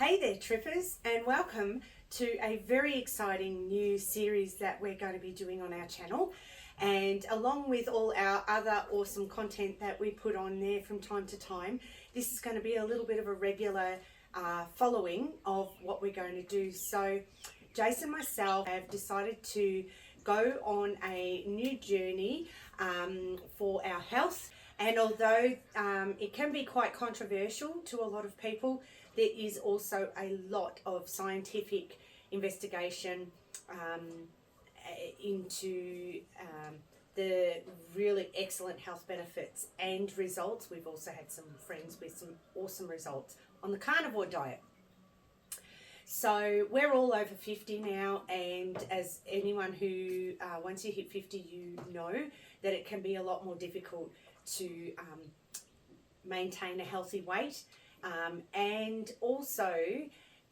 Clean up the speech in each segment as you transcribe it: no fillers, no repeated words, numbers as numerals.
Hey there, trippers, and welcome to a very exciting new series that we're going to be doing on our channel. And along with all our other awesome content that we put on there from time to time, this is going to be a little bit of a regular following of what we're going to do. So Jason and myself have decided to go on a new journey for our health. And although it can be quite controversial to a lot of people, there is also a lot of scientific investigation into the really excellent health benefits and results. We've also had some friends with some awesome results on the carnivore diet. So we're all over 50 now, and as anyone who, once you hit 50, you know that it can be a lot more difficult to maintain a healthy weight. And also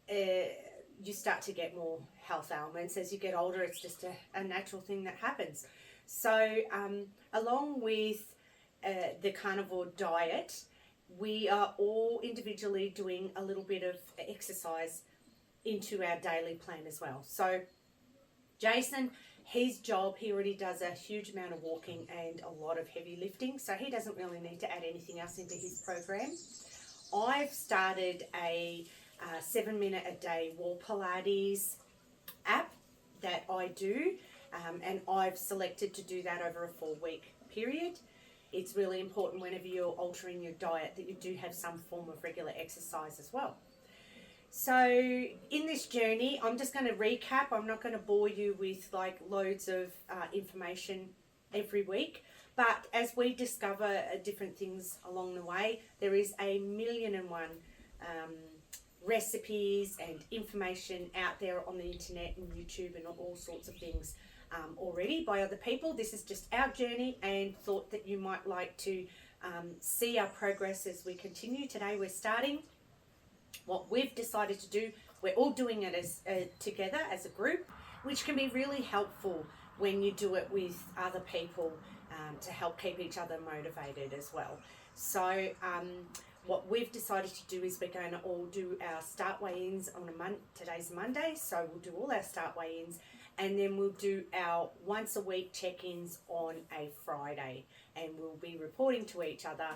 you start to get more health ailments as you get older. It's just a natural thing that happens. So along with the carnivore diet, we are all individually doing a little bit of exercise into our daily plan as well. So Jason, his job, he already does a huge amount of walking and a lot of heavy lifting, so he doesn't really need to add anything else into his program. I've started a 7-minute a day wall Pilates app that I do, and I've selected to do that over a 4-week period. It's really important whenever you're altering your diet that you do have some form of regular exercise as well. So in this journey, I'm just going to recap. I'm not going to bore you with like loads of information every week. But as we discover different things along the way, there is a million and one recipes and information out there on the internet and YouTube and all sorts of things already by other people. This is just our journey, and thought that you might like to see our progress as we continue. Today we're starting. What we've decided to do, we're all doing it as together as a group, which can be really helpful when you do it with other people to help keep each other motivated as well. So what we've decided to do is we're going to all do our start weigh-ins on today's Monday, so we'll do all our start weigh-ins, and then we'll do our once a week check-ins on a Friday, and we'll be reporting to each other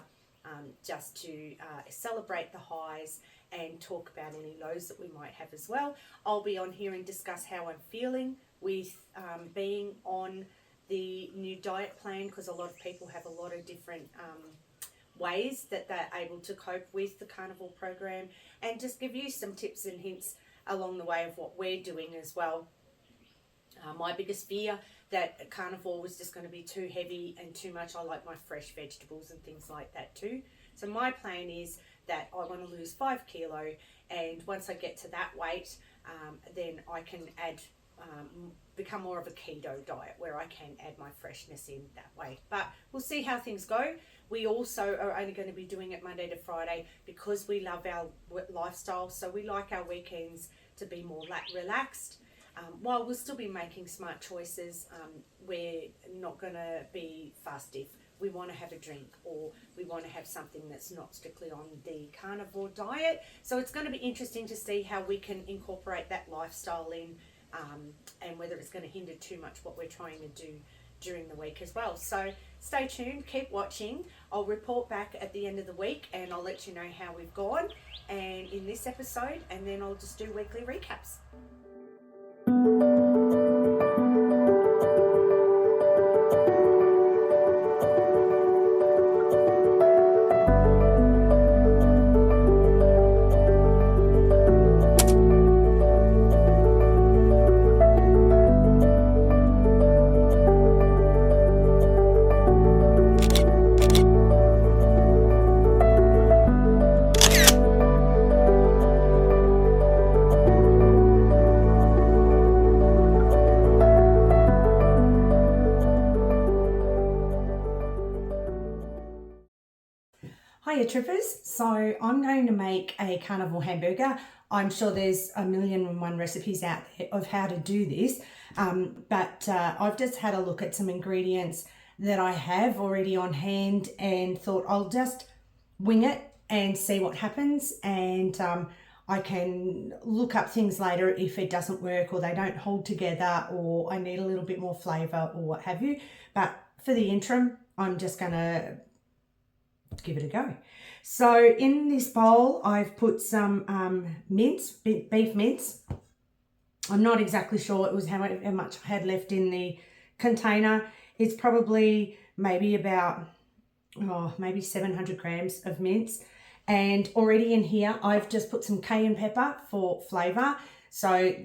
just to celebrate the highs and talk about any lows that we might have as well. I'll be on here and discuss how I'm feeling with being on the new diet plan, because a lot of people have a lot of different ways that they're able to cope with the carnivore program, and just give you some tips and hints along the way of what we're doing as well. My biggest fear that carnivore was just going to be too heavy and too much. I like my fresh vegetables and things like that too. So my plan is that I want to lose 5 kilo, and once I get to that weight, then I can add, become more of a keto diet where I can add my freshness in that way. But we'll see how things go. We also are only going to be doing it Monday to Friday because we love our lifestyle. So we like our weekends to be more relaxed. While we'll still be making smart choices, we're not going to be fast if we want to have a drink, or we want to have something that's not strictly on the carnivore diet. So it's going to be interesting to see how we can incorporate that lifestyle in, and whether it's going to hinder too much what we're trying to do during the week as well. So stay tuned, keep watching. I'll report back at the end of the week, and I'll let you know how we've gone and in this episode, and then I'll just do weekly recaps. Hiya trippers, so I'm going to make a carnivore hamburger. I'm sure there's a million and one recipes out there of how to do this, but I've just had a look at some ingredients that I have already on hand and thought I'll just wing it and see what happens. And I can look up things later if it doesn't work or they don't hold together or I need a little bit more flavour or what have you. But for the interim, I'm just going to give it a go. So in this bowl, I've put some mince, beef mince. I'm not exactly sure it was how much I had left in the container. It's probably maybe about, maybe 700 grams of mince. And already in here, I've just put some cayenne pepper for flavour. So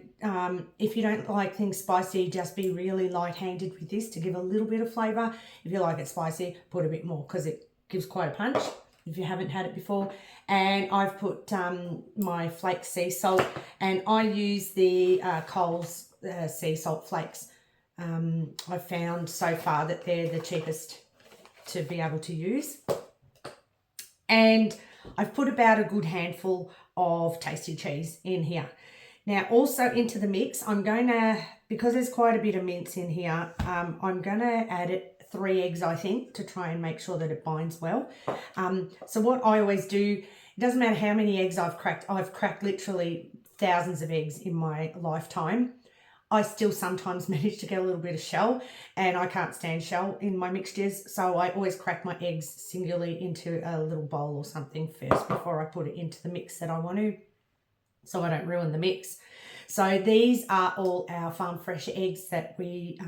if you don't like things spicy, just be really light-handed with this to give a little bit of flavour. If you like it spicy, put a bit more because it gives quite a punch if you haven't had it before. And I've put my flake sea salt, and I use the Coles sea salt flakes. I've found so far that they're the cheapest to be able to use. And I've put about a good handful of tasty cheese in here. Now also into the mix, I'm going to, because there's quite a bit of mince in here, I'm going to add 3 eggs, I think, to try and make sure that it binds well. So what I always do, it doesn't matter how many eggs I've cracked literally thousands of eggs in my lifetime. I still sometimes manage to get a little bit of shell, and I can't stand shell in my mixtures, so I always crack my eggs singularly into a little bowl or something first before I put it into the mix that I want to, so I don't ruin the mix. So these are all our farm fresh eggs that we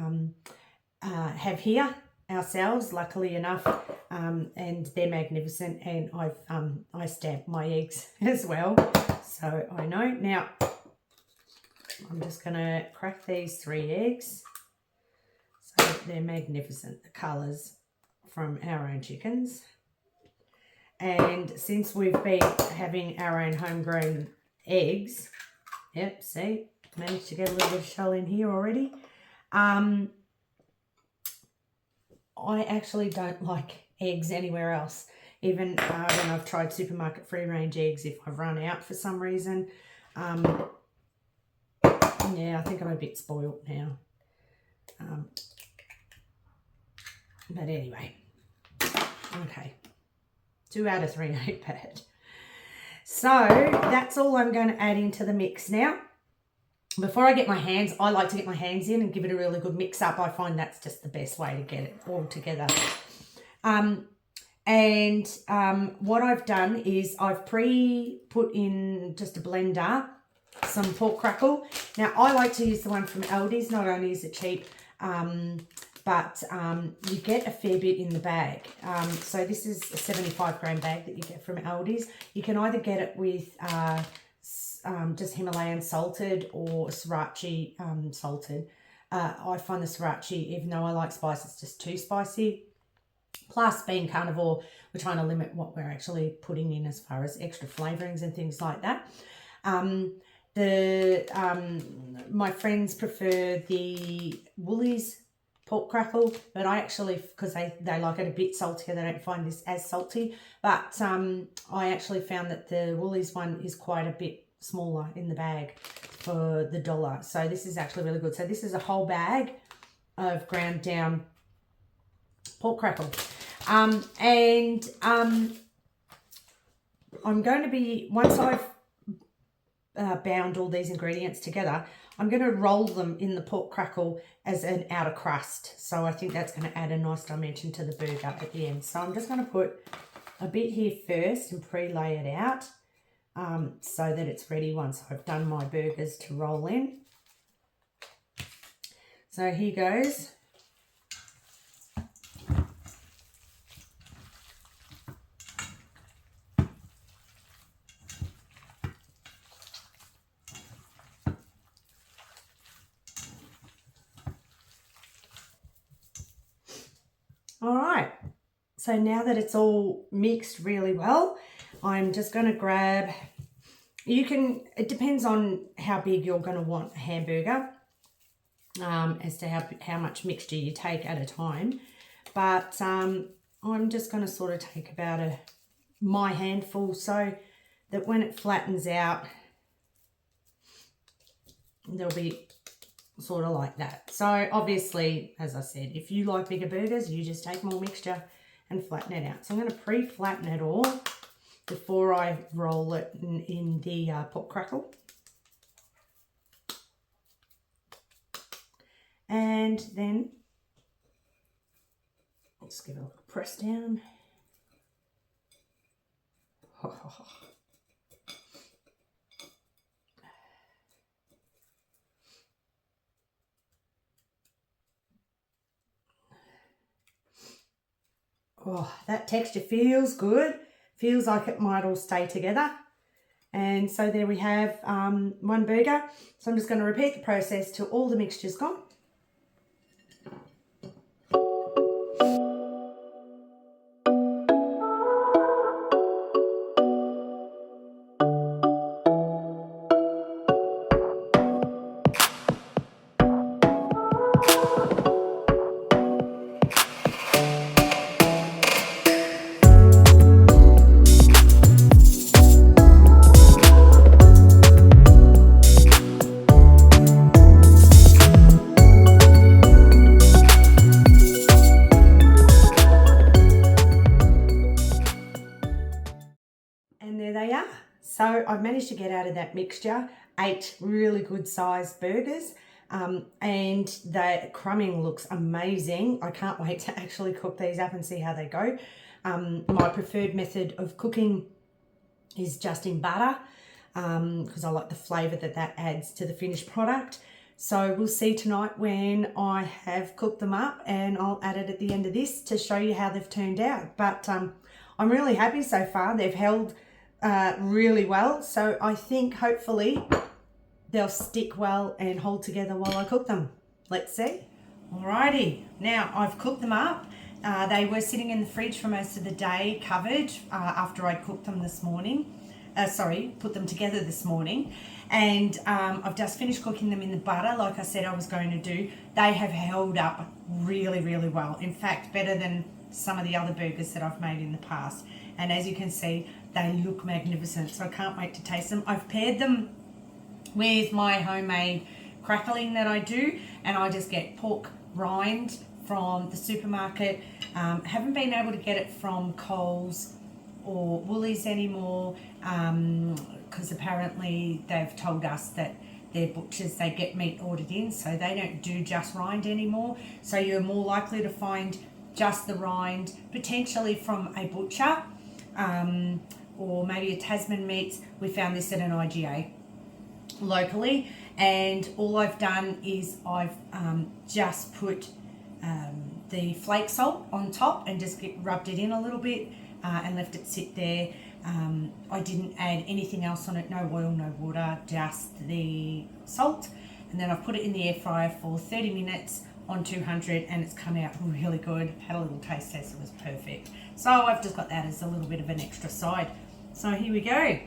have here ourselves, luckily enough, and they're magnificent, and I stamp my eggs as well, so I know. Now I'm just going to crack these 3 eggs. So they're magnificent, the colours from our own chickens. And since we've been having our own homegrown eggs, yep, see, managed to get a little bit of shell in here already. I actually don't like eggs anywhere else. Even when I've tried supermarket free range eggs, if I've run out for some reason, yeah, I think I'm a bit spoiled now. But anyway, okay. 2 out of 3 ain't bad. So that's all I'm going to add into the mix now. Before I get my hands, I like to get my hands in and give it a really good mix up. I find that's just the best way to get it all together. What I've done is I've put in just a blender some pork crackle. Now I like to use the one from Aldi's. Not only is it cheap, but you get a fair bit in the bag. So this is a 75 gram bag that you get from Aldi's. You can either get it with just Himalayan salted or sriracha salted. I find the sriracha, even though I like spice, it's just too spicy. Plus, being carnivore, we're trying to limit what we're actually putting in as far as extra flavourings and things like that. My friends prefer the Woolies pork crackle, but I actually, because they like it a bit saltier, they don't find this as salty. But I actually found that the Woolies one is quite a bit smaller in the bag for the $1. So this is actually really good. So this is a whole bag of ground down pork crackle. I'm going to be, once I've bound all these ingredients together, I'm going to roll them in the pork crackle as an outer crust. So I think that's going to add a nice dimension to the burger at the end. So I'm just going to put a bit here first and pre-lay it out so that it's ready once I've done my burgers to roll in. So here goes. All right, so now that it's all mixed really well, I'm just going to grab, it depends on how big you're going to want a hamburger, as to how much mixture you take at a time. But I'm just going to sort of take about my handful so that when it flattens out, there'll be sort of like that. So obviously, as I said, if you like bigger burgers, you just take more mixture and flatten it out. So I'm going to pre-flatten it all before I roll it in the pork crackle. And then let's give it a little press down. Oh, that texture feels good. Feels like it might all stay together. And so there we have one burger. So I'm just going to repeat the process till all the mixture's gone. And there they are. So I've managed to get out of that mixture 8 really good sized burgers, and the crumbing looks amazing. I can't wait to actually cook these up and see how they go. My preferred method of cooking is just in butter, because I like the flavour that adds to the finished product. So we'll see tonight when I have cooked them up, and I'll add it at the end of this to show you how they've turned out. But I'm really happy so far. They've held really well, so I think hopefully they'll stick well and hold together while I cook them. Let's see. Alrighty, now I've cooked them up. They were sitting in the fridge for most of the day, covered, after I'd cooked them this morning. Put them together this morning, and I've just finished cooking them in the butter like I said I was going to do. They have held up really, really well. In fact, better than some of the other burgers that I've made in the past. And as you can see, they look magnificent, so I can't wait to taste them. I've paired them with my homemade crackling that I do, and I just get pork rind from the supermarket. Haven't been able to get it from Coles or Woolies anymore, because apparently they've told us that their butchers, they get meat ordered in, so they don't do just rind anymore. So you're more likely to find just the rind, potentially from a butcher, or maybe a Tasman Meats. We found this at an IGA locally, and all I've done is I've just put the flake salt on top and just rubbed it in a little bit, and left it sit there. I didn't add anything else on it, no oil, no water, just the salt. And then I've put it in the air fryer for 30 minutes on 200, and it's come out really good. Had a little taste test, it was perfect. So I've just got that as a little bit of an extra side. So here we go.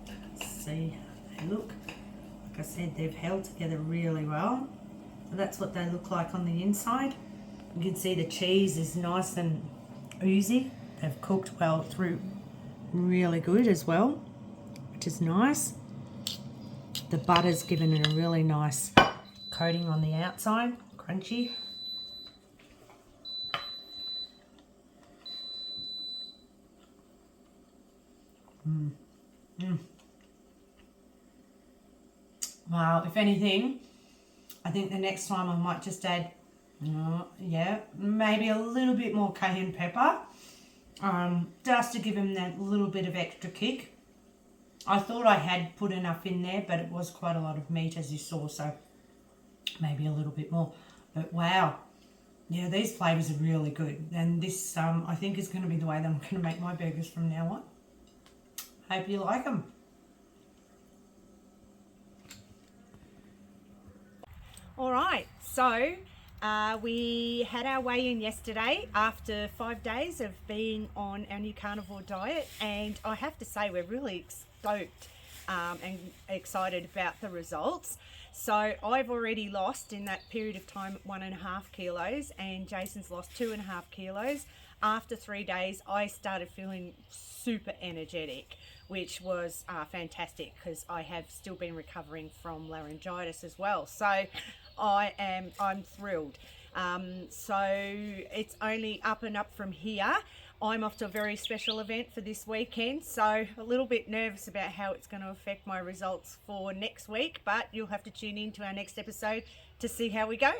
Let's see how they look. Like I said, they've held together really well. So that's what they look like on the inside. You can see the cheese is nice and oozy. They've cooked well through, really good as well, which is nice. The butter's given it a really nice coating on the outside, crunchy. Wow, if anything, I think the next time I might just add, maybe a little bit more cayenne pepper, just to give them that little bit of extra kick. I thought I had put enough in there, but it was quite a lot of meat, as you saw, so maybe a little bit more. But wow, yeah, these flavours are really good, and this I think is going to be the way that I'm going to make my burgers from now on. Hope you like them. All right, so we had our weigh-in yesterday after 5 days of being on our new carnivore diet, and I have to say we're really stoked and excited about the results. So I've already lost in that period of time 1.5 kilos, and Jason's lost 2.5 kilos. After 3 days, I started feeling super energetic, which was fantastic, because I have still been recovering from laryngitis as well. So I'm thrilled. So it's only up and up from here. I'm off to a very special event for this weekend, so a little bit nervous about how it's going to affect my results for next week, but you'll have to tune in to our next episode to see how we go.